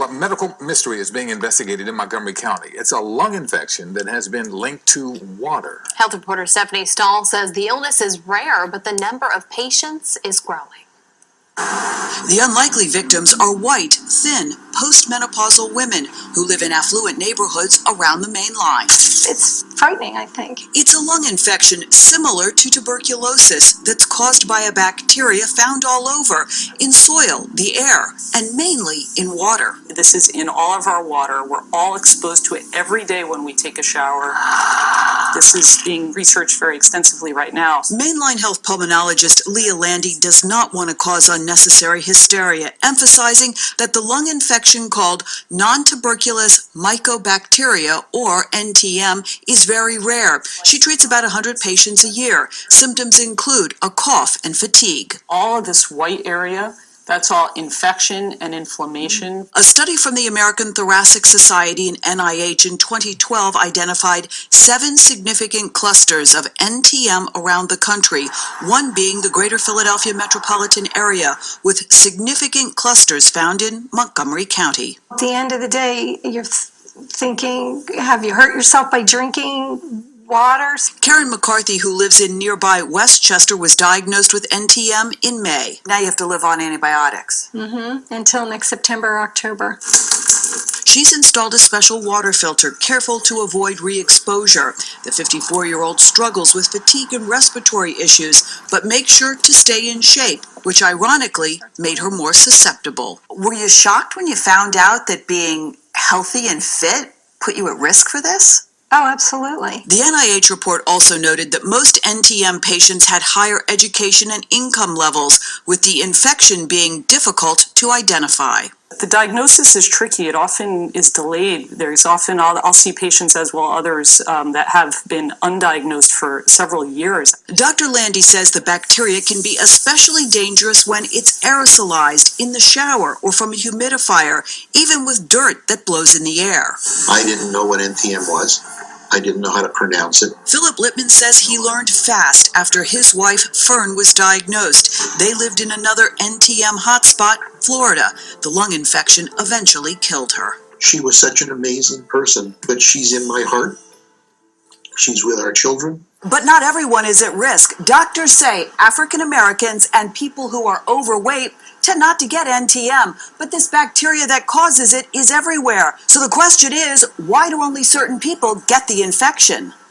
a medical mystery is being investigated in Montgomery County. It's a lung infection that has been linked to water. Health reporter Stephanie Stahl says the illness is rare, but the number of patients is growing. The unlikely victims are white, thin, postmenopausal women who live in affluent neighborhoods around the main line. It's frightening, I think. It's a lung infection similar to tuberculosis that's caused by a bacteria found all over, in soil, the air, and mainly in water. This is in all of our water. We're all exposed to it every day when we take a shower. This is being researched very extensively right now. Mainline health pulmonologist Leah Landy does not want to cause unnecessary hysteria, emphasizing that the lung infection called non-tuberculous mycobacteria, or NTM, is very rare. She treats about 100 patients a year. Symptoms include a cough and fatigue. All of this white area, that's all infection and inflammation. A study from the American Thoracic Society and NIH in 2012 identified 7 significant clusters of NTM around the country, one being the greater Philadelphia metropolitan area, with significant clusters found in Montgomery County. At the end of the day, you're thinking, have you hurt yourself by drinking water? Karen McCarthy, who lives in nearby Westchester, was diagnosed with NTM in May. Now you have to live on antibiotics. Until next September or October. She's installed a special water filter, careful to avoid re-exposure. The 54-year-old struggles with fatigue and respiratory issues, but makes sure to stay in shape, which ironically made her more susceptible. Were you shocked when you found out that being healthy and fit put you at risk for this? Oh, absolutely. The NIH report also noted that most NTM patients had higher education and income levels, with the infection being difficult to identify. The diagnosis is tricky. It often is delayed. There's often, I'll see patients as well others that have been undiagnosed for several years. Dr. Landy says the bacteria can be especially dangerous when it's aerosolized in the shower or from a humidifier, even with dirt that blows in the air. I didn't know what NTM was. I didn't know how to pronounce it. Philip Lippman says he learned fast after his wife, Fern, was diagnosed. They lived in another NTM hotspot, Florida. The lung infection eventually killed her. She was such an amazing person, but she's in my heart. She's with our children. But not everyone is at risk. Doctors say African Americans and people who are overweight tend not to get NTM, but this bacteria that causes it is everywhere. So the question is, why do only certain people get the infection?